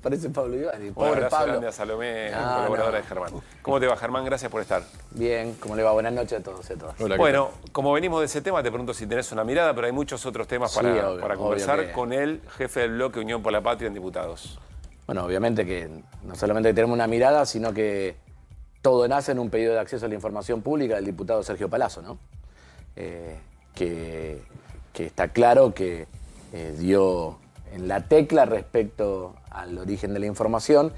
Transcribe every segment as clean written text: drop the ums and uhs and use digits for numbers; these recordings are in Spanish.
Parece Pablo Ibarri. Un Pobre abrazo Pablo. grande a Salomé, colaboradora de Germán. ¿Cómo te va, Germán? Gracias por estar. Bien, ¿cómo le va? Buenas noches a todos y a todas. Hola, Bueno, como venimos de ese tema, te pregunto si tenés una mirada, pero hay muchos otros temas Sí, para obvio conversar que- con el jefe del bloque Unión por la Patria en Diputados. Bueno, obviamente que no solamente tenemos una mirada, sino que todo nace en un pedido de acceso a la información pública del diputado Sergio Palazzo, ¿no? Que está claro que dio en la tecla respecto al origen de la información,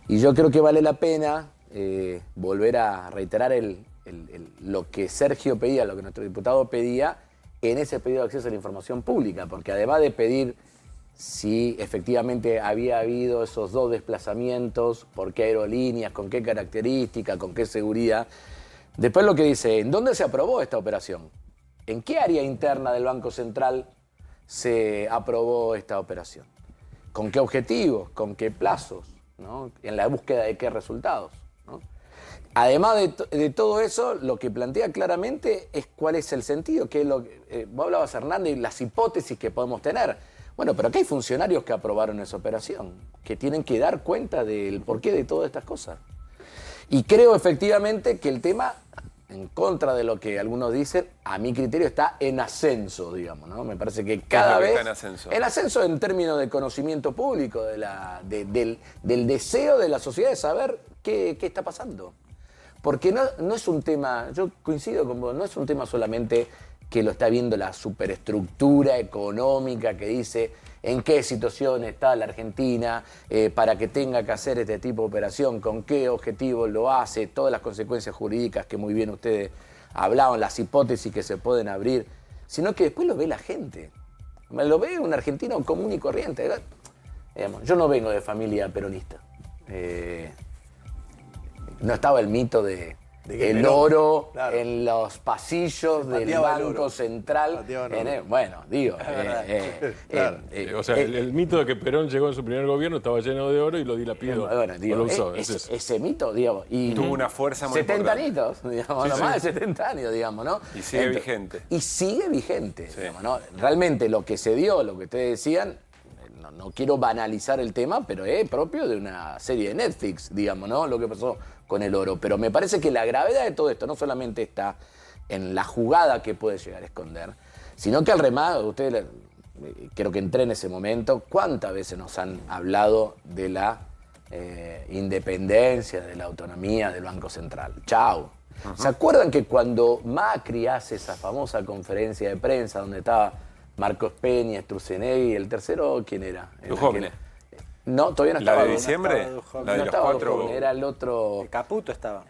y yo creo que vale la pena volver a reiterar lo que Sergio pedía, lo que nuestro diputado pedía en ese pedido de acceso a la información pública, porque además de pedir si efectivamente había habido esos 2 desplazamientos, por qué aerolíneas, con qué características, con qué seguridad. Después lo que dice, ¿en dónde se aprobó esta operación? ¿En qué área interna del Banco Central se aprobó esta operación? ¿Con qué objetivos? ¿Con qué plazos? ¿No? ¿En la búsqueda de qué resultados? ¿No? Además de todo eso, lo que plantea claramente es cuál es el sentido, que es lo que vos hablabas, Hernández, y las hipótesis que podemos tener. Bueno, pero acá hay funcionarios que aprobaron esa operación, que tienen que dar cuenta del porqué de todas estas cosas. Y creo efectivamente que el tema, en contra de lo que algunos dicen, a mi criterio está en ascenso, digamos, ¿no? Me parece que cada vez... está en ascenso? En ascenso en términos de conocimiento público, del deseo de la sociedad de saber qué está pasando. Porque no es un tema, yo coincido con vos, no es un tema solamente que lo está viendo la superestructura económica que dice en qué situación está la Argentina para que tenga que hacer este tipo de operación, con qué objetivo lo hace, todas las consecuencias jurídicas que muy bien ustedes hablaban, las hipótesis que se pueden abrir, sino que después lo ve la gente. Lo ve un argentino común y corriente. Digamos, yo no vengo de familia peronista. No estaba el mito de el Perón, oro claro, en los pasillos del Banco Central. Bueno, digo. Claro. O sea, el mito de que Perón llegó en su primer gobierno estaba lleno de oro y lo dilapido. Bueno, digo, no lo usó. ese mito, digamos. Y Tuvo una fuerza muy 70 importante. añitos, digamos, Sí, no sí. más de 70 años, digamos, ¿no? Y sigue vigente. Y sigue vigente, Sí. digamos, ¿no? Realmente lo que se dio, lo que ustedes decían, no quiero banalizar el tema, pero es propio de una serie de Netflix, digamos, ¿no? Lo que pasó con el oro. Pero me parece que la gravedad de todo esto no solamente está en la jugada que puede llegar a esconder, sino que al remate, ustedes creo que entré en ese momento, ¿cuántas veces nos han hablado de la independencia, de la autonomía del Banco Central? ¡Chao! ¿Se acuerdan que cuando Macri hace esa famosa conferencia de prensa donde estaba Marcos Peña, Sturzenegui, y el tercero, ¿quién era? Duhovne. No, todavía no ¿La estaba. de diciembre? No ¿La de los estaba 4? Duhovne, era el otro. Caputo estaba.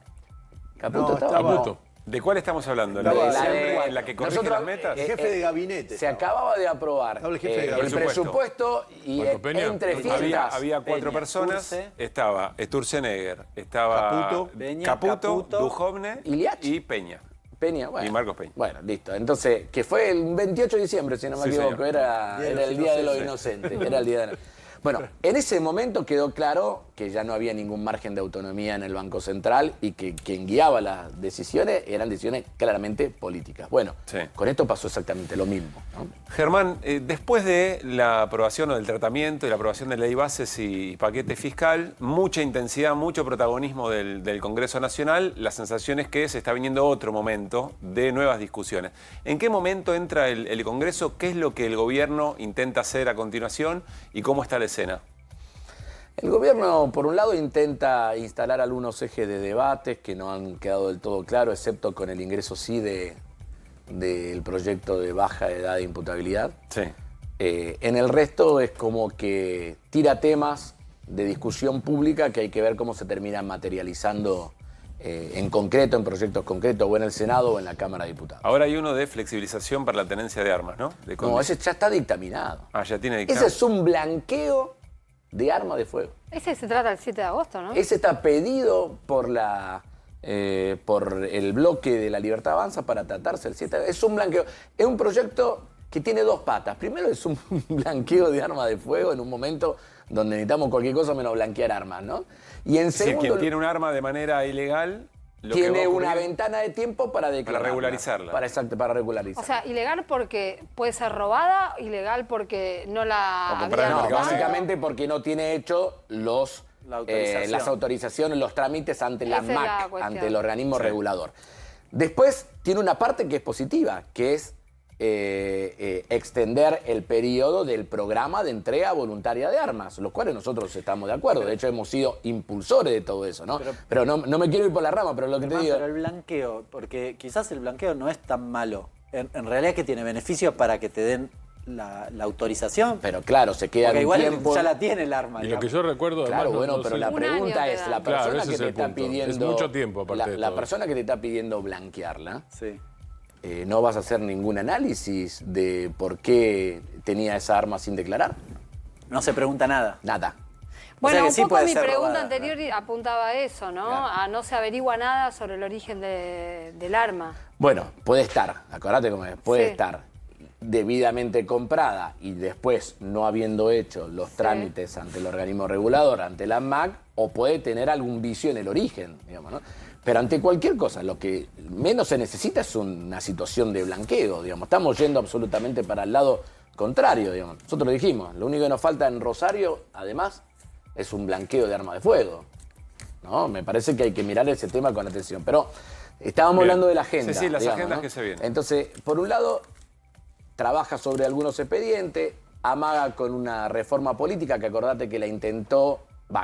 Caputo No, estaba. Caputo. ¿De cuál estamos hablando? ¿La de La diciembre, de- en la que corrige Nosotros, las metas? Jefe de gabinete Se estaba. acababa de aprobar Estaba el jefe de el gabinete. presupuesto y Marcos Peña. entre fiestas. Había 4 Peña, personas. Sturze. Estaba Sturzenegger, estaba Caputo, Peña, Caputo, Duhovne Iliach. y Peña. Peña, bueno. Y Marcos Peña. Bueno, listo. Entonces, que fue el 28 de diciembre, si no me Sí, equivoco, señor. era el Día de los Inocentes. Era el Día de... Bueno, en ese momento quedó claro que ya no había ningún margen de autonomía en el Banco Central y que quien guiaba las decisiones eran decisiones claramente políticas. Bueno, Sí. con esto pasó exactamente lo mismo, ¿no? Germán, después de la aprobación o del tratamiento y la aprobación de ley bases y paquete fiscal, mucha intensidad, mucho protagonismo del Congreso Nacional, la sensación es que se está viniendo otro momento de nuevas discusiones. ¿En qué momento entra el Congreso? ¿Qué es lo que el gobierno intenta hacer a continuación? ¿Y cómo está la escena? El gobierno, por un lado, intenta instalar algunos ejes de debates que no han quedado del todo claros, excepto con el ingreso sí del proyecto de baja edad de imputabilidad. Sí. En el resto es como que tira temas de discusión pública que hay que ver cómo se terminan materializando en concreto, en proyectos concretos, o en el Senado o en la Cámara de Diputados. Ahora hay uno de flexibilización para la tenencia de armas, ¿no? No, ese ya está dictaminado. Ah, ya tiene dictamen. Ese es un blanqueo de armas de fuego. Ese se trata el 7 de agosto, ¿no? Ese está pedido por el bloque de La Libertad Avanza para tratarse el 7. Es un blanqueo. Es un proyecto que tiene 2 patas. Primero es un blanqueo de armas de fuego en un momento donde necesitamos cualquier cosa menos blanquear armas, ¿no? Y en Es decir, segundo... quien tiene un arma de manera ilegal tiene una ventana de tiempo para declararla. Para regularizarla. Para regularizarla. O sea, ilegal porque puede ser robada, ilegal porque no la habían No, dado. básicamente porque no tiene hecho las autorizaciones, los trámites ante la Esa es la MAC, cuestión. ante el organismo regulador. Después tiene una parte que es positiva, que es extender el periodo del programa de entrega voluntaria de armas, los cuales nosotros estamos de acuerdo. De hecho, hemos sido impulsores de todo eso, ¿no? Pero no me quiero ir por la rama, pero lo que te digo... Pero el blanqueo, porque quizás el blanqueo no es tan malo. En realidad es que tiene beneficios para que te den la autorización. Pero claro, se queda Porque un igual tiempo... ya la tiene el arma. Y lo que yo recuerdo... Claro, además, bueno, no pero sé- la Un pregunta año es, te la dan. Claro, persona ese que es te el está punto. pidiendo... Es mucho tiempo, aparte de La todo. persona que te está pidiendo blanquearla, Sí. ¿no vas a hacer ningún análisis de por qué tenía esa arma sin declarar? No se pregunta nada. Nada. Bueno, O sea que un sí poco puede mi ser pregunta robada, anterior apuntaba a eso, ¿no? Claro. A no se averigua nada sobre el origen del arma. Bueno, puede estar, acordate cómo es, puede Sí. estar debidamente comprada y después no habiendo hecho los trámites ante el organismo regulador, ante la MAC, o puede tener algún vicio en el origen, digamos, ¿no? Pero ante cualquier cosa, lo que menos se necesita es una situación de blanqueo, digamos. Estamos yendo absolutamente para el lado contrario, digamos. Nosotros lo dijimos, lo único que nos falta en Rosario, además, es un blanqueo de arma de fuego, ¿no? Me parece que hay que mirar ese tema con atención. Pero estábamos Bien. hablando de la agenda. Sí, las digamos, agendas ¿no? que se vienen. Entonces, por un lado, trabaja sobre algunos expedientes, amaga con una reforma política que acordate que la intentó,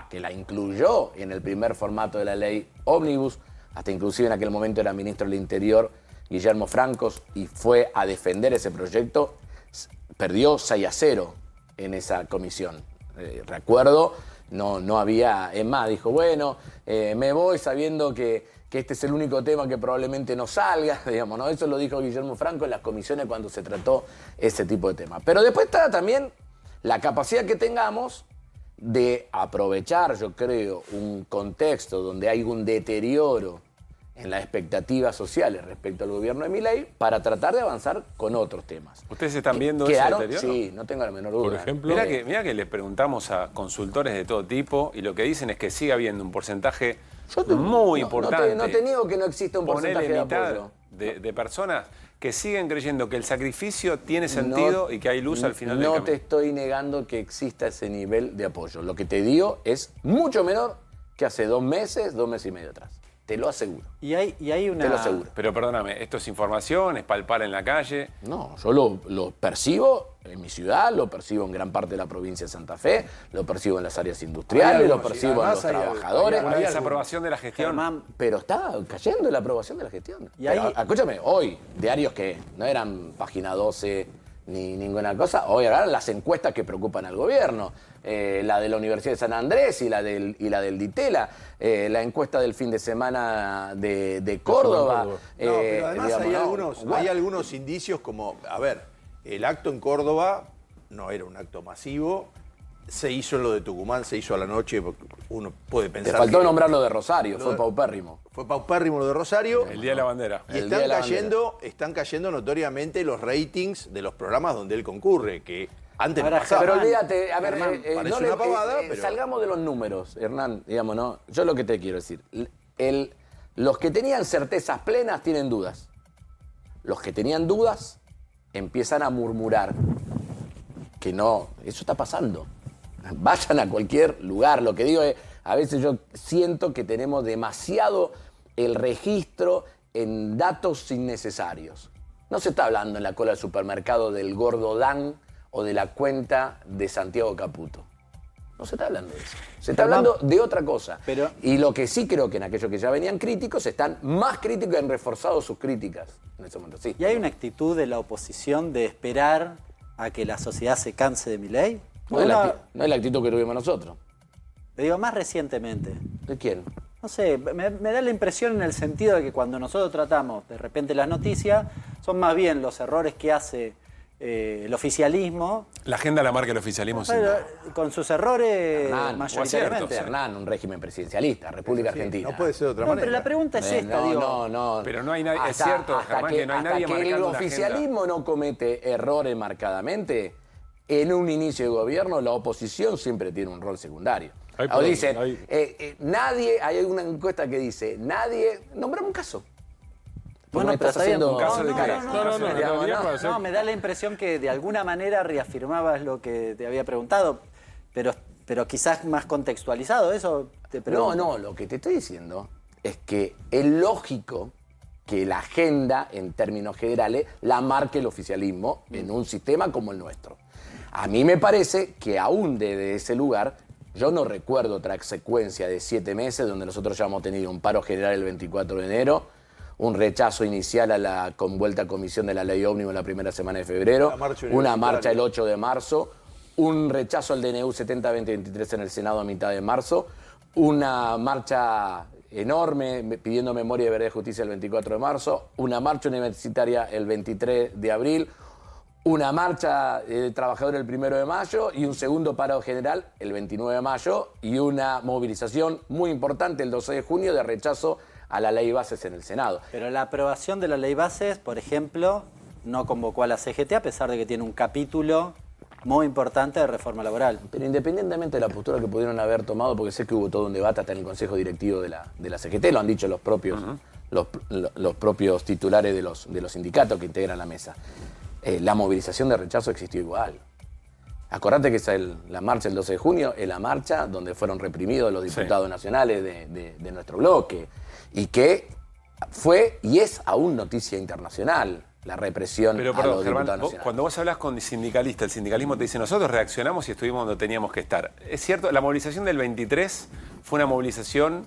que la incluyó en el primer formato de la ley Ómnibus, hasta inclusive en aquel momento era ministro del Interior Guillermo Francos y fue a defender ese proyecto, perdió 6-0 en esa comisión. Recuerdo, no había, es más, dijo, bueno, me voy sabiendo que este es el único tema que probablemente no salga, digamos, ¿no? Eso lo dijo Guillermo Franco en las comisiones cuando se trató ese tipo de temas. Pero después está también la capacidad que tengamos de aprovechar, yo creo, un contexto donde hay un deterioro en las expectativas sociales respecto al gobierno de Milei para tratar de avanzar con otros temas. ¿Ustedes están viendo ese deterioro? Sí, no tengo la menor duda. Por ejemplo... Mirá que le preguntamos a consultores de todo tipo y lo que dicen es que sigue habiendo un porcentaje muy importante. No te niego que no existe un porcentaje de apoyo. De personas que siguen creyendo que el sacrificio tiene sentido y que hay luz al final del camino. camino. No te estoy negando que exista ese nivel de apoyo. Lo que te digo es mucho menor que hace 2 meses, 2 meses y medio atrás. Te lo aseguro. Y hay una... Te lo aseguro. Pero perdóname, ¿esto es información? ¿Es palpar en la calle? No, yo lo percibo en mi ciudad, lo percibo en gran parte de la provincia de Santa Fe, lo percibo en las áreas industriales, lo percibo en los trabajadores. Una desaprobación de la gestión. Germán, Pero está cayendo la aprobación de la gestión. Y ahí- Pero, escúchame, hoy, diarios que no eran Página 12 ni ninguna cosa, hoy agarran las encuestas que preocupan al gobierno. La de la Universidad de San Andrés y la del Ditela, la encuesta del fin de semana de Córdoba. No, pero además digamos, hay algunos indicios como, a ver, el acto en Córdoba no era un acto masivo, se hizo en lo de Tucumán, se hizo a la noche, porque uno puede Te pensar faltó que nombrar lo de Rosario, Lo fue de- paupérrimo. fue paupérrimo lo de Rosario. El Día de la Bandera. Y El Día de la están cayendo notoriamente los ratings de los programas donde él concurre, que antes no Ahora, pasaba. Pero Germán, olvídate, a ver, Germán, parece no una pavada, pero- salgamos de los números, Hernán, digamos, ¿no? Yo lo que te quiero decir, los que tenían certezas plenas tienen dudas. Los que tenían dudas empiezan a murmurar que no, eso está pasando. Vayan a cualquier lugar. Lo que digo es, a veces yo siento que tenemos demasiado el registro en datos innecesarios. No se está hablando en la cola del supermercado del gordo Dan o de la cuenta de Santiago Caputo. No se está hablando de eso. Se está hablando de otra cosa. Pero- Y lo que sí creo que en aquellos que ya venían críticos están más críticos y han reforzado sus críticas en ese momento. Sí. ¿Y hay una actitud de la oposición de esperar a que la sociedad se canse de Milei? No es la actitud que tuvimos nosotros. Te digo, más recientemente. ¿De quién? No sé, me da la impresión en el sentido de que cuando nosotros tratamos de repente las noticias, son más bien los errores que hace el oficialismo, La agenda la marca el oficialismo sin pero, duda. con sus errores Hernán, mayoritariamente. Hernán, un régimen presidencialista, República Argentina. No puede ser de otra No, manera. pero la pregunta es esta, digo. No. Pero no hay nadie- es cierto, Germán, que no hay nadie hasta que el marcando una oficialismo no comete errores marcadamente, en un inicio de gobierno la oposición siempre tiene un rol secundario. Perdón, Dicen, nadie, hay una encuesta que dice, nadie, nombrame un caso. Bueno, pero está bien. un caso de cara. No, me da la impresión que de alguna manera reafirmabas lo que te había preguntado, pero quizás más contextualizado, eso te pregunto. No, lo que te estoy diciendo es que es lógico que la agenda, en términos generales, la marque el oficialismo en un sistema como el nuestro. A mí me parece que aún desde ese lugar, yo no recuerdo otra secuencia de 7 meses donde nosotros ya hemos tenido un paro general el 24 de enero, un rechazo inicial a la convuelta comisión de la ley ómnibus en la primera semana de febrero, una marcha el 8 de marzo, un rechazo al DNU 70-2023 en el Senado a mitad de marzo, una marcha enorme pidiendo memoria y verdad y justicia el 24 de marzo, una marcha universitaria el 23 de abril, una marcha de trabajadores el 1 de mayo y un segundo paro general el 29 de mayo y una movilización muy importante el 12 de junio de rechazo a la ley bases en el Senado. Pero la aprobación de la ley bases, por ejemplo, no convocó a la CGT a pesar de que tiene un capítulo muy importante de reforma laboral. Pero independientemente de la postura que pudieron haber tomado, porque sé que hubo todo un debate hasta en el Consejo Directivo de la CGT, lo han dicho los propios, los propios titulares de los sindicatos que integran la mesa. La movilización de rechazo existió igual. Acordate que la marcha el 12 de junio es la marcha donde fueron reprimidos los diputados nacionales de nuestro bloque y que fue y es aún noticia internacional la represión a los diputados nacionales. Cuando vos hablas con sindicalistas, el sindicalismo te dice, nosotros reaccionamos y estuvimos donde teníamos que estar. Es cierto, la movilización del 23 fue una movilización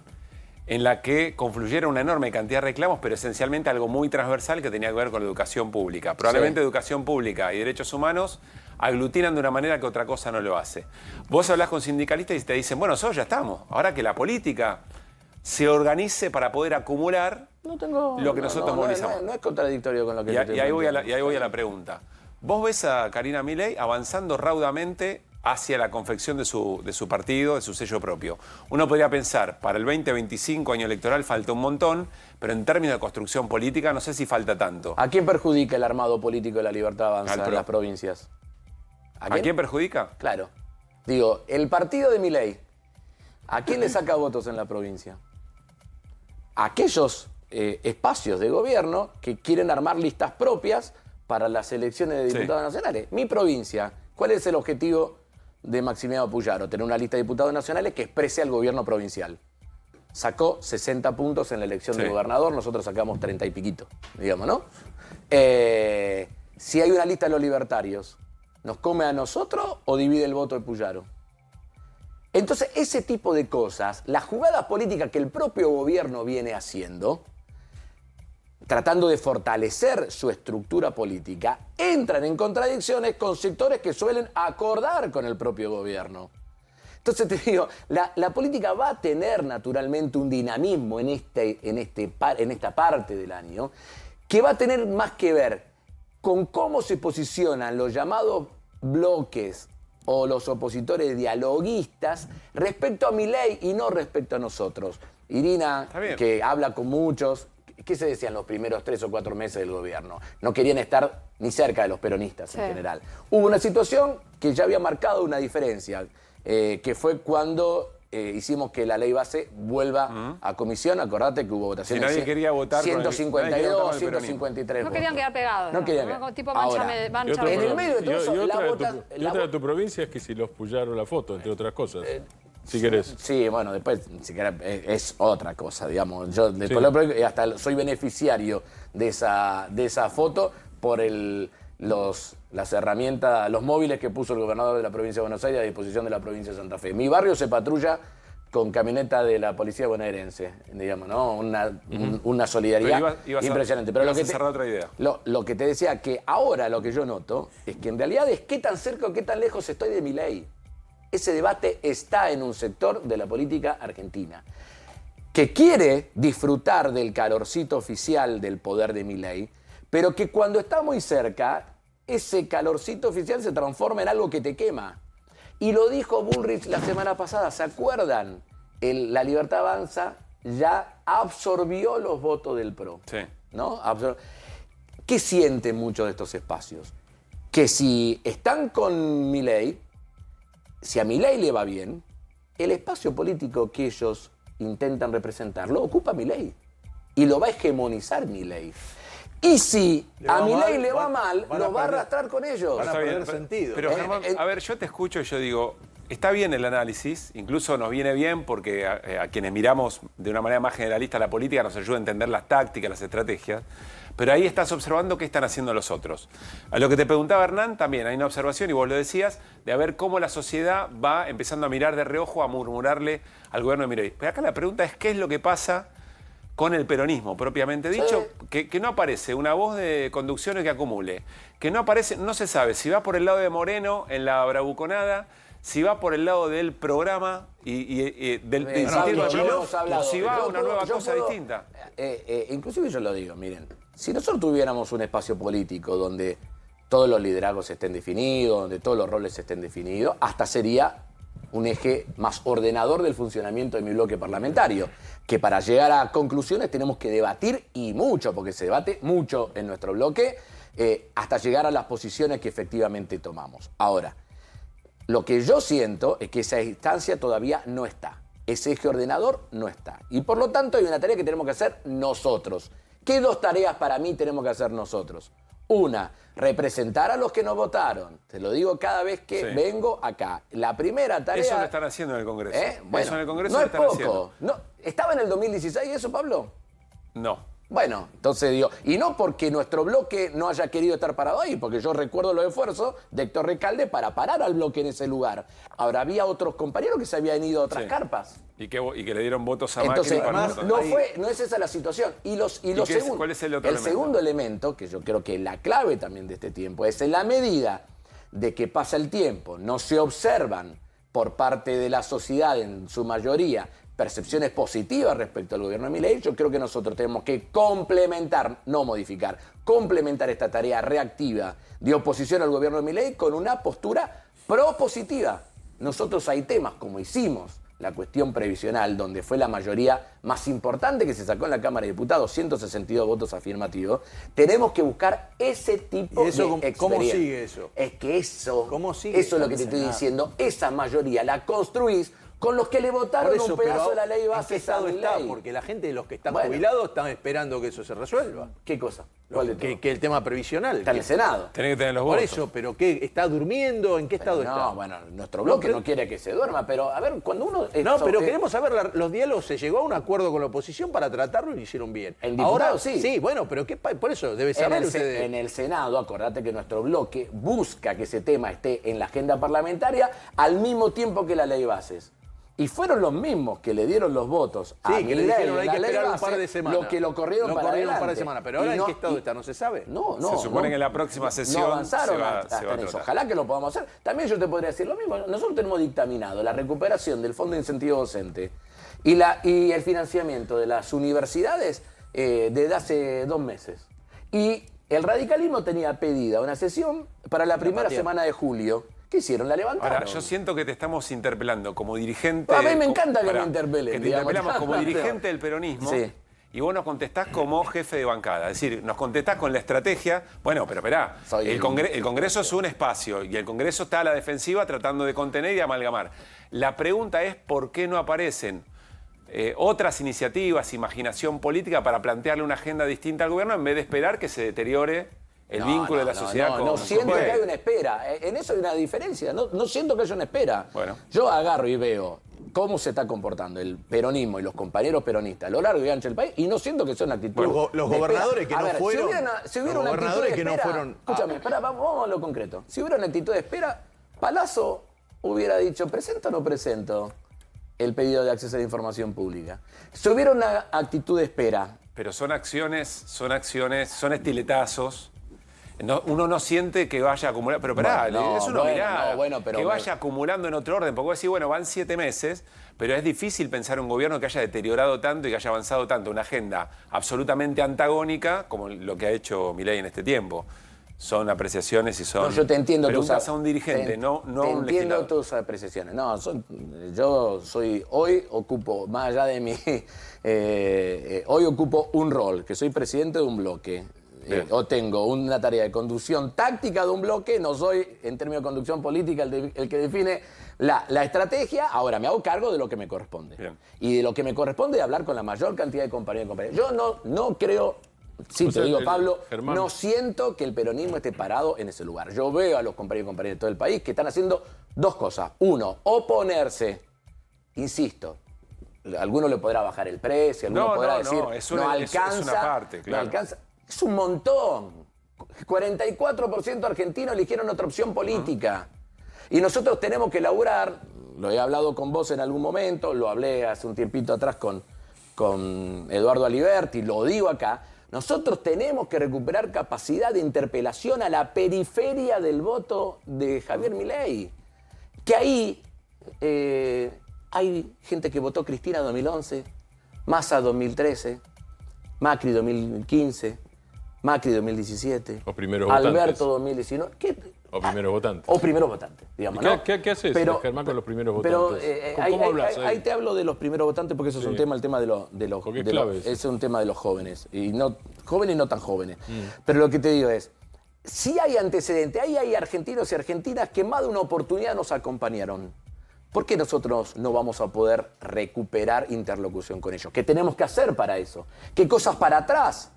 en la que confluyeron una enorme cantidad de reclamos, pero esencialmente algo muy transversal que tenía que ver con la educación pública. Probablemente educación pública y derechos humanos aglutinan de una manera que otra cosa no lo hace. Vos hablás con sindicalistas y te dicen, bueno, nosotros ya estamos. Ahora que la política se organice para poder acumular lo que nosotros movilizamos. No es contradictorio con lo que y ahí voy a la pregunta. ¿Vos ves a Karina Milei avanzando raudamente hacia la confección de su partido, de su sello propio? Uno podría pensar, para el 2025, año electoral, falta un montón, pero en términos de construcción política no sé si falta tanto. ¿A quién perjudica el armado político de la Libertad Avanza en las provincias? ¿A quién perjudica? Claro. Digo, el partido de Milei, ¿a quién le saca votos en la provincia? Aquellos espacios de gobierno que quieren armar listas propias para las elecciones de diputados nacionales. Mi provincia, ¿cuál es el objetivo de Maximiliano Puyaro? Tener una lista de diputados nacionales que exprese al gobierno provincial. Sacó 60 puntos en la elección de gobernador, nosotros sacamos 30 y piquito, digamos, ¿no? Si hay una lista de los libertarios, ¿nos come a nosotros o divide el voto de Puyaro? Entonces, ese tipo de cosas, las jugadas políticas que el propio gobierno viene haciendo, tratando de fortalecer su estructura política, entran en contradicciones con sectores que suelen acordar con el propio gobierno. Entonces te digo, la política va a tener naturalmente un dinamismo en esta parte del año, que va a tener más que ver con cómo se posicionan los llamados bloques o los opositores dialoguistas respecto a Milei y no respecto a nosotros. Irina, que habla con muchos, ¿qué se decía en los primeros 3 o 4 meses del gobierno? No querían estar ni cerca de los peronistas en general. Hubo una situación que ya había marcado una diferencia, que fue cuando hicimos que la ley base vuelva a comisión. Acordate que hubo votaciones. Si nadie quería votar 152, 153 No querían quedar pegados. No querían quedar. Tipo Ahora, mancha en el medio de todo eso, y otra de tu provincia es que si los Puyaro la foto, entre otras cosas. Si querés. Sí, bueno, después, si querés, es otra cosa, digamos. Yo después hasta soy beneficiario de esa foto por las herramientas, los móviles que puso el gobernador de la provincia de Buenos Aires a disposición de la provincia de Santa Fe. Mi barrio se patrulla con camioneta de la policía bonaerense, digamos, ¿no? Una solidaridad impresionante. Pero lo que te decía, que ahora lo que yo noto es que en realidad es qué tan cerca o qué tan lejos estoy de Milei. Ese debate está en un sector de la política argentina que quiere disfrutar del calorcito oficial del poder de Milei, pero que cuando está muy cerca, ese calorcito oficial se transforma en algo que te quema. Y lo dijo Bullrich la semana pasada, ¿se acuerdan? La Libertad Avanza ya absorbió los votos del PRO. Sí. ¿No? ¿Qué sienten muchos de estos espacios? que si están con Milei, si a Milei le va bien, el espacio político que ellos intentan representar lo ocupa Milei y lo va a hegemonizar Milei. Y si a Milei le va mal, lo va a arrastrar con ellos. Van a perder sentido. Pero Germán, a ver, yo te escucho y yo digo, está bien el análisis, incluso nos viene bien porque a quienes miramos de una manera más generalista la política nos ayuda a entender las tácticas, las estrategias, pero ahí estás observando qué están haciendo los otros. A lo que te preguntaba Hernán, también hay una observación, y vos lo decías, de a ver cómo la sociedad va empezando a mirar de reojo, a murmurarle al gobierno de Milei. Pero acá la pregunta es, ¿qué es lo que pasa con el peronismo, propiamente dicho? Que no aparece una voz de conducción que acumule, que no aparece, no se sabe si va por el lado de Moreno en la bravuconada, si va por el lado del programa y del incentivo de programa, o si va a una nueva cosa distinta. Inclusive yo lo digo, miren, si nosotros tuviéramos un espacio político donde todos los liderazgos estén definidos, donde todos los roles estén definidos, hasta sería un eje más ordenador del funcionamiento de mi bloque parlamentario, que para llegar a conclusiones tenemos que debatir y mucho, porque se debate mucho en nuestro bloque, hasta llegar a las posiciones que efectivamente tomamos. Ahora, lo que yo siento es que esa instancia todavía no está. Ese eje ordenador no está. Y por lo tanto hay una tarea que tenemos que hacer nosotros. ¿Qué dos tareas para mí tenemos que hacer nosotros? Una, representar a los que nos votaron. Te lo digo cada vez que vengo acá. La primera tarea... Eso lo están haciendo en el Congreso. Bueno, eso en el Congreso no lo es están poco. haciendo. No, ¿estaba en el 2016 eso, Pablo? No. Bueno, entonces digo, y no porque nuestro bloque no haya querido estar parado ahí, porque yo recuerdo los esfuerzos de Héctor Recalde para parar al bloque en ese lugar. Ahora, había otros compañeros que se habían ido a otras carpas. Y que le dieron votos a Entonces, Macri para no es esa la situación. Y lo segundo, ¿cuál es el otro elemento? segundo elemento, que yo creo que la clave también de este tiempo, es en la medida de que pasa el tiempo, no se observan por parte de la sociedad en su mayoría percepciones positivas respecto al gobierno de Milei, yo creo que nosotros tenemos que complementar, no modificar, complementar esta tarea reactiva de oposición al gobierno de Milei con una postura propositiva. Nosotros hay temas, como hicimos la cuestión previsional, donde fue la mayoría más importante que se sacó en la Cámara de Diputados, 162 votos afirmativos, tenemos que buscar ese tipo de experiencia. ¿Cómo sigue eso? Es que eso, ¿Cómo sigue? eso es lo que te estoy diciendo, esa mayoría la construís con los que le votaron un pedazo de la ley base. ¿En qué estado está? Porque la gente de los que están jubilados están esperando que eso se resuelva. ¿Qué cosa? Que el tema previsional. Está en el Senado. Tiene que tener los Por votos. eso, pero ¿qué? ¿Está durmiendo? ¿En qué estado está? No, bueno, nuestro bloque no quiere que se duerma, pero a ver, cuando uno... No, pero queremos saber los diálogos. Se llegó a un acuerdo con la oposición para tratarlo y lo hicieron bien. En diputado, sí. Sí, bueno, pero por eso debe saber ustedes. En el Senado, acordate que nuestro bloque busca que ese tema esté en la agenda parlamentaria al mismo tiempo que la ley bases. Y fueron los mismos que le dieron los votos a que le dijeron hay que esperar un par de semanas. Los que lo corrieron para adelante. un par de semanas. Pero ahora, ¿en qué estado está? ¿No se sabe? No. Se supone que en la próxima sesión no avanzaron se va hasta a en eso. tratar. Ojalá que lo podamos hacer. También yo te podría decir lo mismo. Nosotros tenemos dictaminado la recuperación del Fondo de Incentivo Docente y el financiamiento de las universidades desde hace 2 meses. Y el radicalismo tenía pedida una sesión para la primera semana de julio. ¿Qué hicieron? La levantaron. Ahora, yo siento que te estamos interpelando como dirigente... A mí me encanta que me interpelen. Que te interpelamos como dirigente del peronismo. Sí. Y vos nos contestás como jefe de bancada. Es decir, nos contestás con la estrategia. Bueno, pero esperá, el Congreso es un espacio y el Congreso está a la defensiva tratando de contener y amalgamar. La pregunta es por qué no aparecen otras iniciativas, imaginación política para plantearle una agenda distinta al gobierno en vez de esperar que se deteriore el vínculo de la sociedad con... No siento que hay una espera. En eso hay una diferencia. No siento que haya una espera. Bueno. Yo agarro y veo cómo se está comportando el peronismo y los compañeros peronistas a lo largo y ancho del país y no siento que sea una actitud Los gobernadores que no fueron... Si hubiera una actitud de espera... Escúchame, vamos a lo concreto. Si hubiera una actitud de espera, Palazzo hubiera dicho, ¿presento o no presento el pedido de acceso a la información pública? Si hubiera una actitud de espera... Pero son acciones, son estiletazos. Uno no siente que vaya acumulando. Pero esperá, es una mirada. Que vaya acumulando en otro orden. Porque vos decís, bueno, van 7 meses, pero es difícil pensar un gobierno que haya deteriorado tanto y que haya avanzado tanto. Una agenda absolutamente antagónica como lo que ha hecho Milei en este tiempo. Son apreciaciones y son... No, yo te entiendo preguntas a un dirigente, no a un legislador. Entiendo tus apreciaciones. No, yo soy... Hoy ocupo, más allá de mi... hoy ocupo un rol, que soy presidente de un bloque. o tengo una tarea de conducción táctica de un bloque, no soy, en términos de conducción política, el que define la estrategia. Ahora me hago cargo de lo que me corresponde. Bien. Y de lo que me corresponde es hablar con la mayor cantidad de compañeros y compañeras. Yo no creo, sí, te digo, Pablo, Germán. no siento que el peronismo esté parado en ese lugar. Yo veo a los compañeros y compañeras de todo el país que están haciendo dos cosas. Uno, oponerse, insisto. Alguno le podrá bajar el precio, alguno podrá decir, no alcanza, es una parte, claro. no alcanza. Es un montón. 44% argentinos eligieron otra opción política. Y nosotros tenemos que laburar, lo he hablado con vos en algún momento, lo hablé hace un tiempito atrás con Eduardo Aliberti, lo digo acá, nosotros tenemos que recuperar capacidad de interpelación a la periferia del voto de Javier Milei. Que ahí hay gente que votó Cristina 2011, Massa 2013, Macri 2015, Macri 2017, O primeros votantes. Alberto 2019. O primeros votantes. O primeros votantes, digamos. ¿Y ¿no? qué haces, Germán, con los primeros Pero votantes? ahí, hablas ahí te hablo de los primeros votantes porque eso es un tema, el tema de los Porque es de clave los- eso. es un tema de los jóvenes. Y no tan jóvenes. Pero lo que te digo es, si hay antecedentes, ahí hay argentinos y argentinas que más de una oportunidad nos acompañaron. ¿Por qué nosotros no vamos a poder recuperar interlocución con ellos? ¿Qué tenemos que hacer para eso? ¿Qué cosas para atrás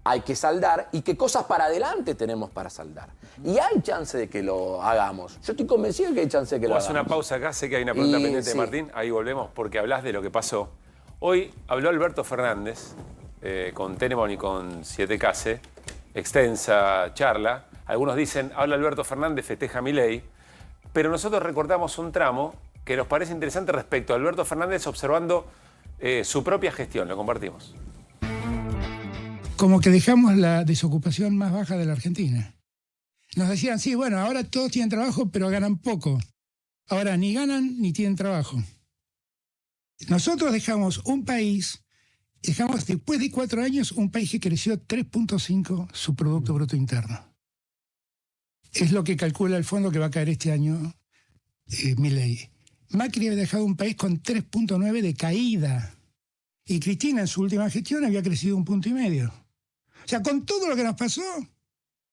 hay que saldar y qué cosas para adelante tenemos para saldar? Y hay chance de que lo hagamos. Yo estoy convencido de que hay chance de que lo Vamos a hagamos. una pausa acá, sé que hay una pregunta Y, pendiente sí. de Martín, ahí volvemos porque hablas de lo que pasó. Hoy habló Alberto Fernández con Tenemon y con 7Case, extensa charla. Algunos dicen, habla Alberto Fernández, festeja a Milei, pero nosotros recordamos un tramo que nos parece interesante respecto a Alberto Fernández observando su propia gestión, lo compartimos. Como que dejamos la desocupación más baja de la Argentina. Nos decían, sí, bueno, ahora todos tienen trabajo, pero ganan poco. Ahora ni ganan ni tienen trabajo. Nosotros dejamos un país, dejamos después de 4 años un país que creció 3.5 su Producto Bruto Interno. Es lo que calcula el fondo que va a caer este año Milei. Macri había dejado un país con 3.9 de caída. Y Cristina en su última gestión había crecido 1,5 puntos. O sea, con todo lo que nos pasó,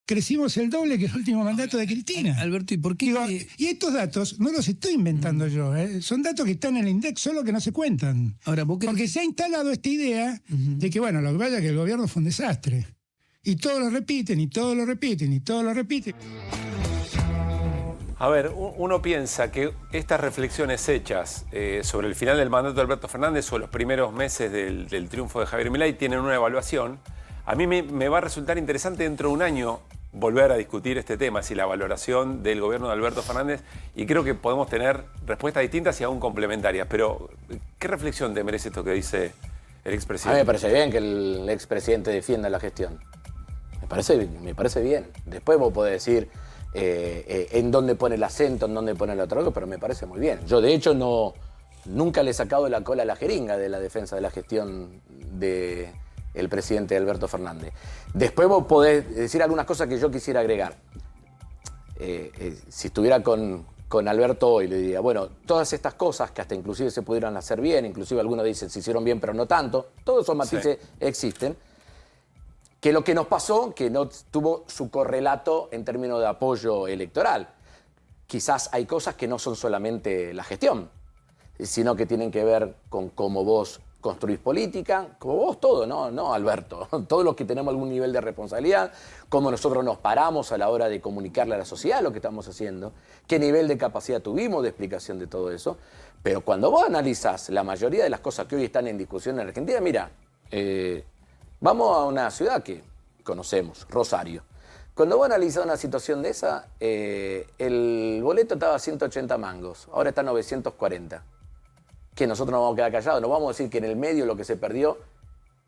crecimos el doble que el último mandato de Cristina. Alberto, ¿y por qué? Digo, y estos datos no los estoy inventando yo, son datos que están en el INDEC, solo que no se cuentan. Ahora, ¿vos crees? Porque se ha instalado esta idea de que, bueno, lo que pasa es que el gobierno fue un desastre. Y todos lo repiten, y todos lo repiten, y todos lo repiten. A ver, uno piensa que estas reflexiones hechas sobre el final del mandato de Alberto Fernández o los primeros meses del triunfo de Javier Milei tienen una evaluación. A mí me va a resultar interesante dentro de un año volver a discutir este tema, si la valoración del gobierno de Alberto Fernández, y creo que podemos tener respuestas distintas y aún complementarias. Pero, ¿qué reflexión te merece esto que dice el A mí expresidente? me parece bien que el expresidente defienda la gestión. Me parece bien. Después vos podés decir en dónde pone el acento, en dónde pone el otro algo, pero me parece muy bien. Yo, de hecho, nunca le he sacado la cola a la jeringa de la defensa de la gestión del presidente Alberto Fernández. Después vos podés decir algunas cosas que yo quisiera agregar. Si estuviera con Alberto hoy, le diría, bueno, todas estas cosas que hasta inclusive se pudieran hacer bien, inclusive algunos dicen se hicieron bien pero no tanto, todos esos matices existen, que lo que nos pasó, que no tuvo su correlato en términos de apoyo electoral. Quizás hay cosas que no son solamente la gestión, sino que tienen que ver con cómo vos construís política, como vos todo, no Alberto, todos los que tenemos algún nivel de responsabilidad, cómo nosotros nos paramos a la hora de comunicarle a la sociedad lo que estamos haciendo, qué nivel de capacidad tuvimos de explicación de todo eso. Pero cuando vos analizás la mayoría de las cosas que hoy están en discusión en Argentina, mira, vamos a una ciudad que conocemos, Rosario. Cuando vos analizás una situación de esa, el boleto estaba a 180 mangos, ahora está a 940. Que nosotros nos vamos a quedar callados, no vamos a decir que en el medio lo que se perdió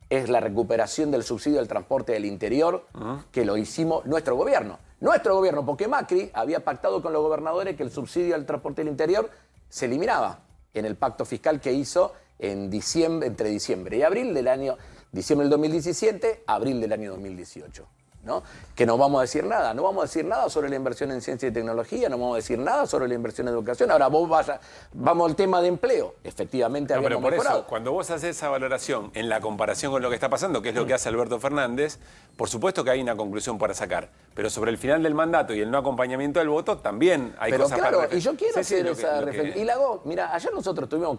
es la recuperación del subsidio del transporte del interior, que lo hicimos nuestro gobierno. Nuestro gobierno, porque Macri había pactado con los gobernadores que el subsidio al transporte del interior se eliminaba en el pacto fiscal que hizo entre diciembre y abril del año, diciembre del 2017, abril del año 2018. ¿no? Que no vamos a decir nada. No vamos a decir nada sobre la inversión en ciencia y tecnología, no vamos a decir nada sobre la inversión en educación. Ahora vamos al tema de empleo. Efectivamente, No, pero habíamos por mejorado. eso, cuando vos haces esa valoración en la comparación con lo que está pasando, que es lo que hace Alberto Fernández, por supuesto que hay una conclusión para sacar. Pero sobre el final del mandato y el no acompañamiento del voto, también hay Pero cosas claro, para y yo quiero Sí, sí, hacer lo que- esa lo que- reflexión. Y la hago, mira, ayer nosotros estuvimos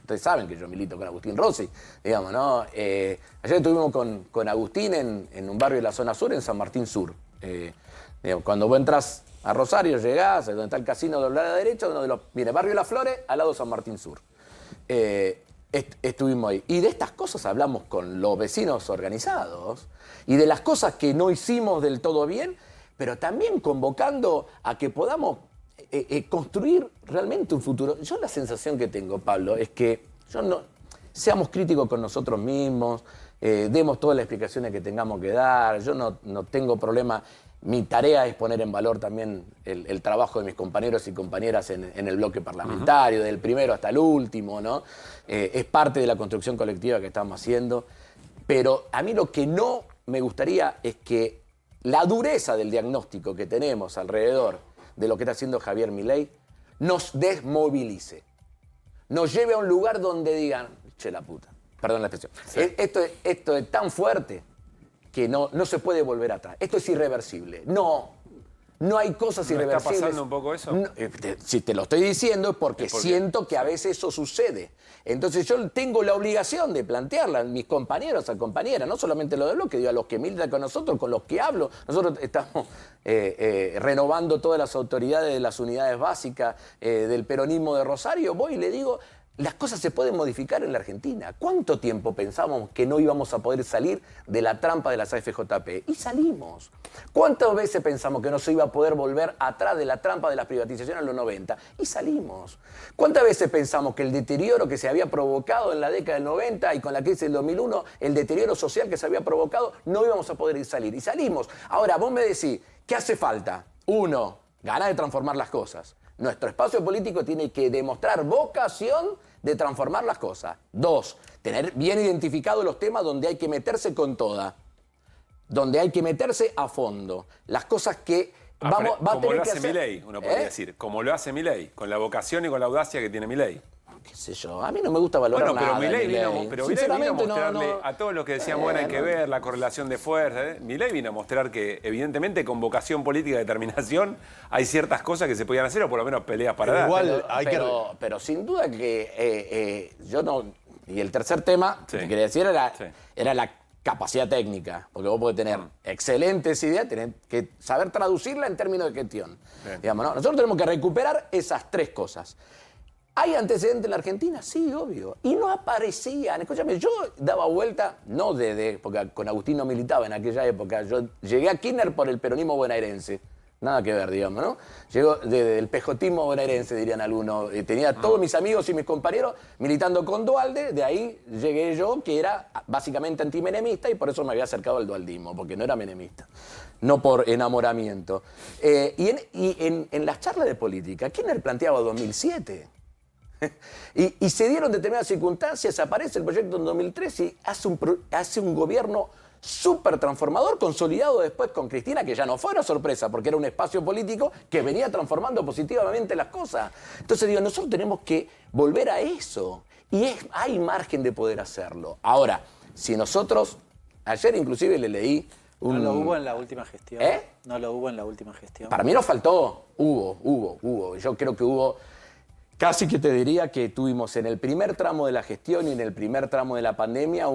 ustedes saben que yo milito con Agustín Rossi, digamos, ¿no? Ayer estuvimos con Agustín en un barrio de la zona sur, en San Martín Sur. Digamos, cuando vos entras a Rosario, llegás, donde está el casino de la derecha, mire, barrio Las Flores, al lado de San Martín Sur. Estuvimos ahí. Y de estas cosas hablamos con los vecinos organizados y de las cosas que no hicimos del todo bien, pero también convocando a que podamos construir realmente un futuro. Yo la sensación que tengo, Pablo, es que seamos críticos con nosotros mismos, demos todas las explicaciones que tengamos que dar. Yo no tengo problema. Mi tarea es poner en valor también el trabajo de mis compañeros y compañeras en el bloque parlamentario, del primero hasta el último, ¿no? Es parte de la construcción colectiva que estamos haciendo. Pero a mí lo que no me gustaría es que la dureza del diagnóstico que tenemos alrededor de lo que está haciendo Javier Milei nos desmovilice. Nos lleve a un lugar donde digan, che la puta, perdón la expresión. Sí. Esto es tan fuerte que no se puede volver atrás. Esto es irreversible. No hay cosas irreversibles. ¿Está pasando un poco eso? Si te lo estoy diciendo es porque siento que a veces eso sucede. Entonces yo tengo la obligación de plantearla a mis compañeros, a compañeras, no solamente lo de bloque, digo a los que militan con nosotros, con los que hablo. Nosotros estamos renovando todas las autoridades de las unidades básicas del peronismo de Rosario. Voy y le digo, las cosas se pueden modificar en la Argentina. ¿Cuánto tiempo pensábamos que no íbamos a poder salir de la trampa de las AFJP? Y salimos. ¿Cuántas veces pensamos que no se iba a poder volver atrás de la trampa de las privatizaciones en los 90? Y salimos. ¿Cuántas veces pensamos que el deterioro que se había provocado en la década del 90 y con la crisis del 2001, el deterioro social que se había provocado, no íbamos a poder salir? Y salimos. Ahora, vos me decís, ¿qué hace falta? Uno, ganas de transformar las cosas. Nuestro espacio político tiene que demostrar vocación de transformar las cosas. Dos, tener bien identificados los temas donde hay que meterse con toda, donde hay que meterse a fondo. Las cosas que va a tener que hacer. Como lo hace Milei, uno podría decir. Como lo hace Milei, con la vocación y con la audacia que tiene Milei. Qué sé yo, a mí no me gusta valorar nada. Pero Milei vino a mostrarle no. a todos los que decían, bueno, hay que ver la correlación de fuerzas. Milei vino a mostrar que, evidentemente, con vocación política y determinación, hay ciertas cosas que se podían hacer, o por lo menos peleas para dar. Igual pero sin duda que yo no. Y el tercer tema que quería decir era la capacidad técnica, porque vos podés tener excelentes ideas, tenés que saber traducirla en términos de gestión. Digamos, ¿no? Nosotros tenemos que recuperar esas tres cosas. ¿Hay antecedentes en la Argentina? Sí, obvio. Y no aparecían. Escúchame, yo daba vuelta, no porque con Agustín no militaba en aquella época. Yo llegué a Kirchner por el peronismo bonaerense. Nada que ver, digamos, ¿no? Llegó del pejotismo bonaerense, dirían algunos. Tenía todos mis amigos y mis compañeros militando con Duhalde. De ahí llegué yo, que era básicamente antimenemista, y por eso me había acercado al dualdismo, porque no era menemista. No por enamoramiento. Y en las charlas de política, Kirchner planteaba 2007. Y se dieron determinadas circunstancias, aparece el proyecto en 2003 y hace un gobierno súper transformador, consolidado después con Cristina, que ya no fue una sorpresa, porque era un espacio político que venía transformando positivamente las cosas. Entonces digo, nosotros tenemos que volver a eso, y hay margen de poder hacerlo. Ahora, si nosotros, ayer inclusive le leí ¿No lo hubo en la última gestión? ¿No lo hubo en la última gestión? Para mí no faltó, hubo. Yo creo que hubo. Casi que te diría que tuvimos en el primer tramo de la gestión y en el primer tramo de la pandemia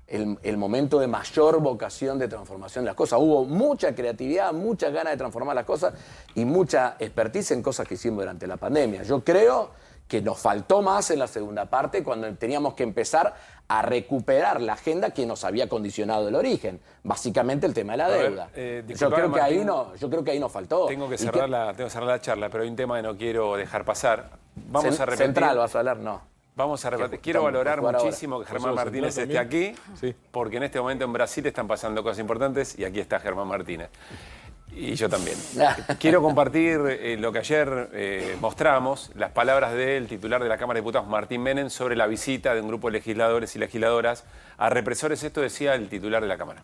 el momento de mayor vocación de transformación de las cosas. Hubo mucha creatividad, muchas ganas de transformar las cosas y mucha expertise en cosas que hicimos durante la pandemia. Yo creo que nos faltó más en la segunda parte, cuando teníamos que empezar a recuperar la agenda que nos había condicionado el origen. Básicamente el tema de la deuda. Yo creo que ahí nos faltó. Tengo que cerrar la charla, pero hay un tema que no quiero dejar pasar. Vamos a repetir. Central, vas a hablar, no. Vamos a repetir. Quiero valorar muchísimo que Germán Martínez esté aquí, sí, porque en este momento en Brasil están pasando cosas importantes y aquí está Germán Martínez. Y yo también. Quiero compartir lo que ayer mostramos, las palabras del titular de la Cámara de Diputados, Martín Menem, sobre la visita de un grupo de legisladores y legisladoras a represores. Esto decía el titular de la Cámara.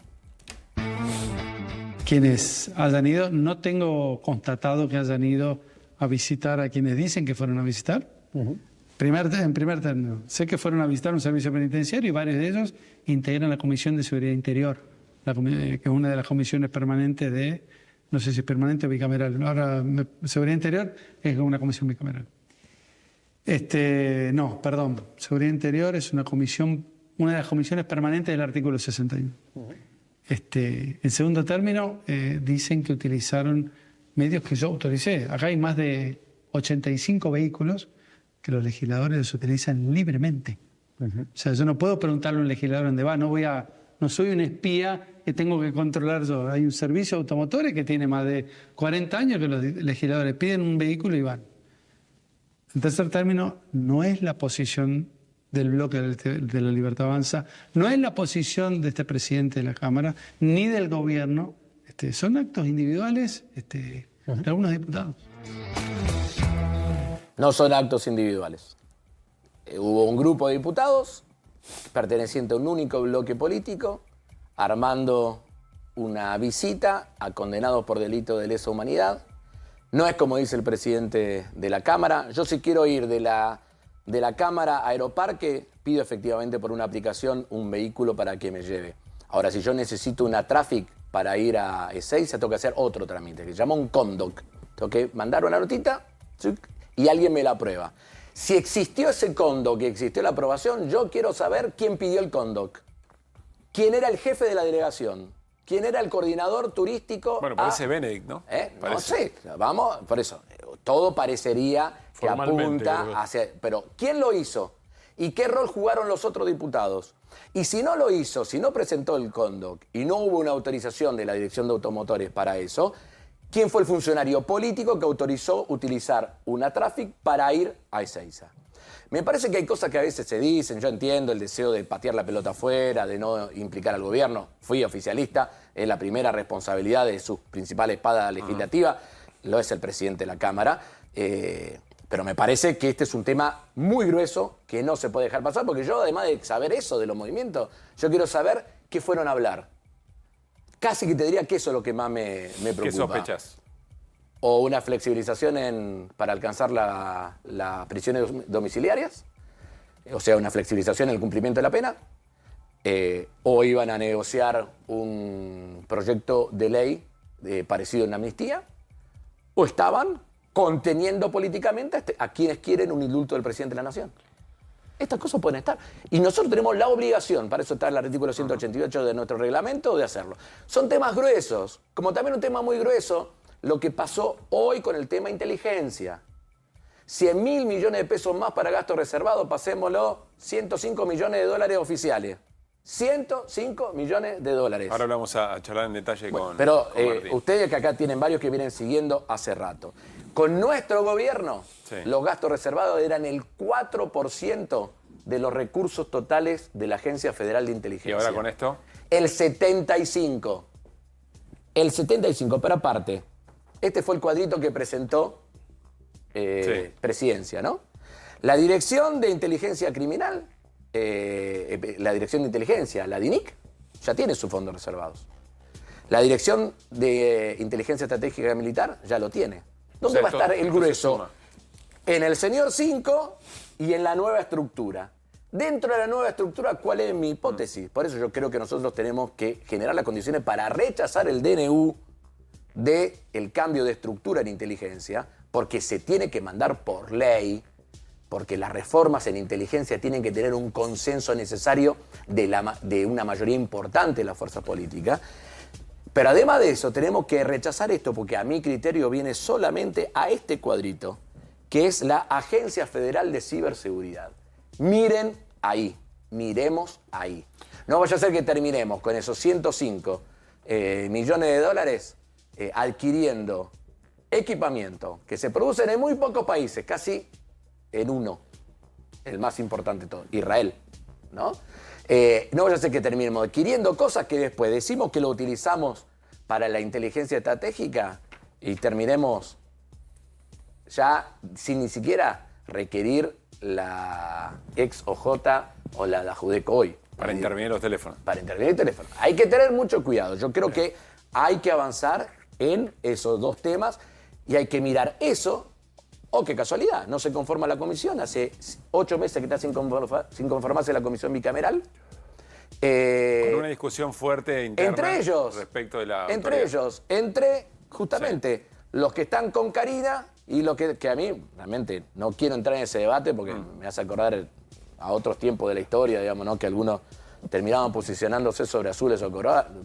quienes hayan ido. No tengo constatado que hayan ido a visitar a quienes dicen que fueron a visitar. En primer término, sé que fueron a visitar un servicio penitenciario y varios de ellos integran la Comisión de Seguridad Interior, que es una de las comisiones permanentes de, no sé si es permanente o bicameral. Ahora, Seguridad Interior es una comisión bicameral. No, perdón. Seguridad Interior es una de las comisiones permanentes del artículo 61. En segundo término, dicen que utilizaron medios que yo autoricé. Acá hay más de 85 vehículos que los legisladores los utilizan libremente. O sea, yo no puedo preguntarle a un legislador dónde va, no soy un espía que tengo que controlar yo. Hay un servicio de automotores que tiene más de 40 años que los legisladores piden un vehículo y van. En tercer término, no es la posición del bloque de la Libertad Avanza, no es la posición de este presidente de la Cámara, ni del gobierno. Son actos individuales de algunos diputados. No son actos individuales. Hubo un grupo de diputados perteneciente a un único bloque político armando una visita a condenados por delito de lesa humanidad. No es como dice el presidente de la Cámara. Yo si quiero ir de la Cámara a Aeroparque, pido efectivamente por una aplicación un vehículo para que me lleve. Ahora, si yo necesito una Traffic para ir a Ezeiza, tengo que hacer otro trámite, que se llama un condoc. Tengo que mandar una notita y alguien me la aprueba. Si existió ese condoc, que existió la aprobación, yo quiero saber quién pidió el condoc. ¿Quién era el jefe de la delegación? ¿Quién era el coordinador turístico? Bueno, parece Benedict, ¿no? No sé, vamos, por eso, todo parecería que apunta hacia... Pero, ¿quién lo hizo? ¿Y qué rol jugaron los otros diputados? Y si no lo hizo, si no presentó el condoc y no hubo una autorización de la Dirección de Automotores para eso, ¿quién fue el funcionario político que autorizó utilizar una Traffic para ir a Ezeiza? Me parece que hay cosas que a veces se dicen, yo entiendo el deseo de patear la pelota afuera, de no implicar al gobierno. Fui oficialista, es la primera responsabilidad de su principal espada legislativa, lo es el presidente de la Cámara. Pero me parece que este es un tema muy grueso que no se puede dejar pasar, porque yo, además de saber eso de los movimientos, yo quiero saber qué fueron a hablar. Casi que te diría que eso es lo que más me preocupa. ¿Qué sospechas? O una flexibilización para alcanzar las prisiones domiciliarias, o sea, una flexibilización en el cumplimiento de la pena, o iban a negociar un proyecto de ley parecido a una amnistía, o estaban conteniendo políticamente a quienes quieren un indulto del presidente de la Nación. Estas cosas pueden estar. Y nosotros tenemos la obligación, para eso está el artículo 188 de nuestro reglamento, de hacerlo. Son temas gruesos, como también un tema muy grueso, lo que pasó hoy con el tema inteligencia. 100.000 millones de pesos más para gastos reservados, pasémoslo, 105 millones de dólares oficiales. 105 millones de dólares. Ahora vamos a charlar en detalle con Martín. Ustedes que acá tienen varios que vienen siguiendo hace rato. Con nuestro gobierno, los gastos reservados eran el 4% de los recursos totales de la Agencia Federal de Inteligencia. ¿Y ahora con esto? El 75. El 75, pero aparte, este fue el cuadrito que presentó Presidencia, ¿no? La Dirección de Inteligencia Criminal, la Dirección de Inteligencia, la DINIC, ya tiene sus fondos reservados. La Dirección de Inteligencia Estratégica Militar ya lo tiene. ¿Dónde va a estar el grueso? En el señor 5 y en la nueva estructura. Dentro de la nueva estructura, ¿cuál es mi hipótesis? Por eso yo creo que nosotros tenemos que generar las condiciones para rechazar el DNU del cambio de estructura en inteligencia, porque se tiene que mandar por ley, porque las reformas en inteligencia tienen que tener un consenso necesario de una mayoría importante de la fuerza política. Pero además de eso, tenemos que rechazar esto, porque a mi criterio viene solamente a este cuadrito, que es la Agencia Federal de Ciberseguridad. Miren ahí, miremos ahí. No vaya a ser que terminemos con esos 105 millones de dólares adquiriendo equipamiento que se producen en muy pocos países, casi en uno, el más importante de todos, Israel, ¿no? No vaya a ser que terminemos adquiriendo cosas que después decimos que lo utilizamos para la inteligencia estratégica y terminemos ya sin ni siquiera requerir la ex OJ o la Judeco hoy. Para intervenir los teléfonos. Para intervenir el teléfono. Hay que tener mucho cuidado. Yo creo que hay que avanzar en esos dos temas y hay que mirar eso. Oh, qué casualidad, no se conforma la comisión, hace 8 meses que está sin conformarse la comisión bicameral. Con una discusión fuerte interna entre ellos, respecto de la entre ellos, justamente los que están con Karina y los que a mí realmente no quiero entrar en ese debate porque me hace acordar a otros tiempos de la historia, digamos, ¿no? Que algunos terminaban posicionándose sobre azules o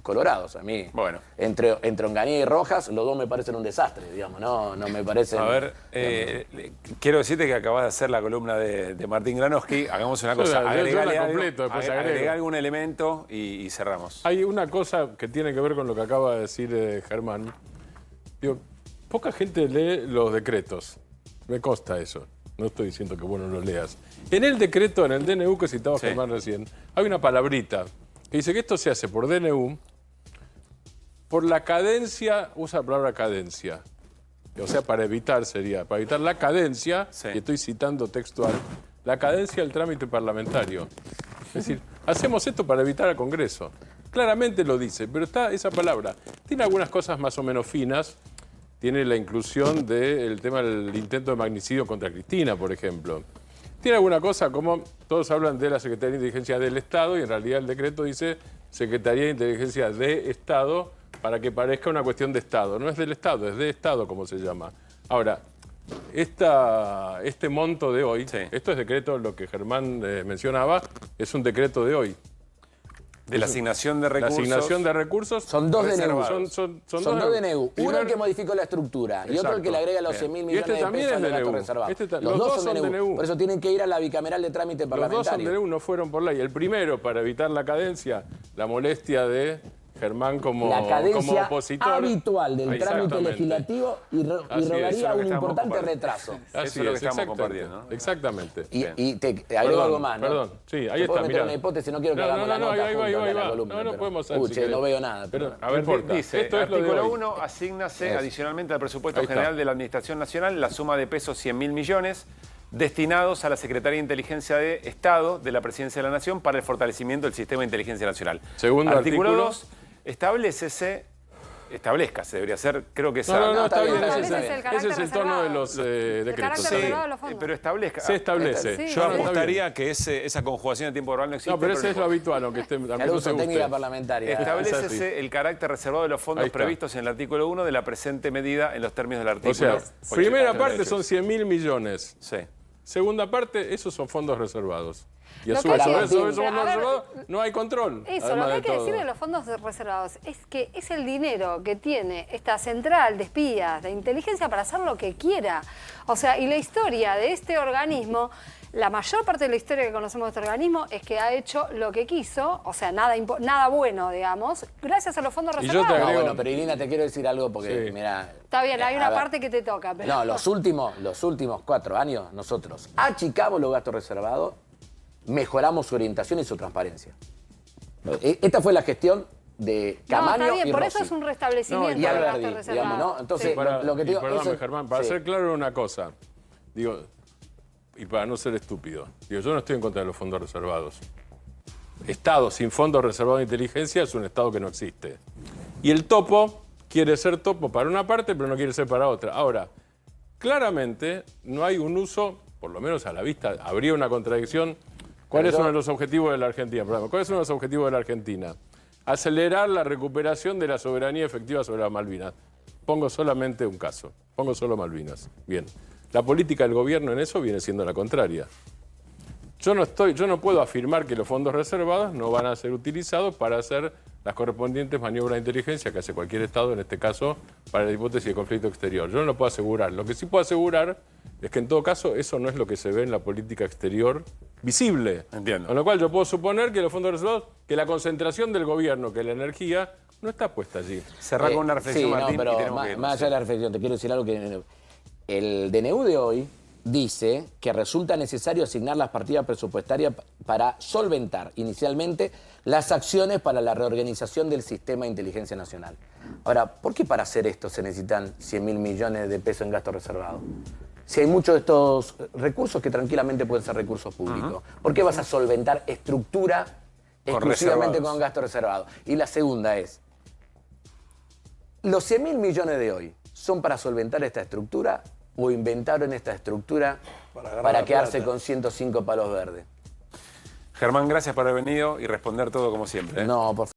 colorados. A mí, bueno, entre Onganía y Rojas, los dos me parecen un desastre, digamos, no me parecen... A ver, quiero decirte que acabas de hacer la columna de Martín Granowski. Hagamos una cosa, agregale algún elemento y cerramos. Hay una cosa que tiene que ver con lo que acaba de decir Germán. Digo, poca gente lee los decretos. Me consta eso. No estoy diciendo que vos no lo leas. En el decreto, en el DNU que citaba Germán recién, hay una palabrita que dice que esto se hace por DNU, por la cadencia, usa la palabra cadencia. O sea, para evitar la cadencia, y estoy citando textual, la cadencia del trámite parlamentario. Es decir, hacemos esto para evitar al Congreso. Claramente lo dice, pero está esa palabra. Tiene algunas cosas más o menos finas. Tiene la inclusión del tema del intento de magnicidio contra Cristina, por ejemplo. Tiene alguna cosa como, todos hablan de la Secretaría de Inteligencia del Estado y en realidad el decreto dice Secretaría de Inteligencia de Estado para que parezca una cuestión de Estado. No es del Estado, es de Estado como se llama. Ahora, este monto de hoy, esto es decreto, lo que Germán mencionaba, es un decreto de hoy. De la asignación de recursos. La asignación de recursos. Son dos DNU. Son dos DNU. Uno el que modificó la estructura y otro el que le agrega los 100.000 millones de pesos al gasto reservado. Los dos son DNU. Por eso tienen que ir a la bicameral de trámite parlamentario. Los dos son DNU, no fueron por ley. El primero, para evitar la cadencia, la molestia de Germán como opositor. La cadencia habitual del trámite legislativo y rogaría un importante retraso. Eso es lo que estamos compartiendo, ¿no? Exactamente. Y te agrego algo más, ¿no? Perdón, sí, ahí está, mirá. Una hipótesis, no quiero que hagamos la nota juntos de la columna. No podemos hacer. No veo nada. Pero, a ver, dice, esto es artículo 1, asígnase adicionalmente al presupuesto general de la Administración Nacional la suma de pesos 100.000 millones destinados a la Secretaría de Inteligencia de Estado de la Presidencia de la Nación para el fortalecimiento del sistema de inteligencia nacional. Segundo artículo 2, establezcase, debería ser, creo que esa... No, está bien, ese es el tono de los decretos. Pero establezca. Se establece. Yo apostaría que esa conjugación de tiempo verbal no existe. No, pero eso es lo habitual, aunque esté... El uso técnica parlamentaria. Establécese el carácter reservado de los fondos previstos en el artículo 1 de la presente medida en los términos del artículo. O sea, primera parte son 100.000 millones. Sí. Segunda parte, esos son fondos reservados. Y a su Lo vez, que hay sobre que- esos fondos reservados no hay control. Eso, además lo que hay de que todo. decir de los fondos reservados es que es el dinero que tiene esta central de espías, de inteligencia, para hacer lo que quiera. O sea, y la historia de este organismo, la mayor parte de la historia que conocemos de este organismo es que ha hecho lo que quiso, o sea, nada bueno, digamos, gracias a los fondos Y yo te reservados. agrego- No, bueno, pero Irina, te quiero decir algo porque, Sí. mira... Está bien, hay una a ver. parte que te toca, pero... No, los últimos 4 años, nosotros achicamos los gastos reservados, mejoramos su orientación y su transparencia. Esta fue la gestión de Camaño no, está bien, y por Rossi. eso es un restablecimiento y del gasto Alberdi, reservado. digamos, ¿no? Entonces, Sí. lo que te digo... Perdóname, eso- Germán, para sí. ser claro una cosa, digo, y para no ser estúpido, digo, yo no estoy en contra de los fondos reservados. Estado sin fondos reservados de inteligencia es un Estado que no existe. Y el topo quiere ser topo para una parte, pero no quiere ser para otra. Ahora, claramente no hay un uso, por lo menos a la vista, habría una contradicción. ¿Cuál es uno de los objetivos de la Argentina? Perdón, ¿cuál es uno de los objetivos de la Argentina? Acelerar la recuperación de la soberanía efectiva sobre las Malvinas. Pongo solamente un caso, pongo solo Malvinas. Bien, la política del gobierno en eso viene siendo la contraria. Yo no puedo afirmar que los fondos reservados no van a ser utilizados para hacer las correspondientes maniobras de inteligencia que hace cualquier Estado, en este caso, para la hipótesis de conflicto exterior. Yo no lo puedo asegurar. Lo que sí puedo asegurar es que, en todo caso, eso no es lo que se ve en la política exterior visible. Entiendo. Con lo cual yo puedo suponer que los fondos reservados, que la concentración del gobierno, que la energía, no está puesta allí. Cerrar con una reflexión, sí, Martín, no, pero y tenemos que irnos. más allá de la reflexión, te quiero decir algo que... El DNU de hoy dice que resulta necesario asignar las partidas presupuestarias para solventar inicialmente las acciones para la reorganización del sistema de inteligencia nacional. Ahora, ¿por qué para hacer esto se necesitan 100.000 millones de pesos en gasto reservado? Si hay muchos de estos recursos que tranquilamente pueden ser recursos públicos. ¿Por qué vas a solventar estructura exclusivamente con gasto reservado? Y la segunda es, ¿Los 100.000 millones de hoy son para solventar esta estructura o inventaron esta estructura para quedarse con 105 palos verdes? Germán, gracias por haber venido y responder todo como siempre. No, por favor.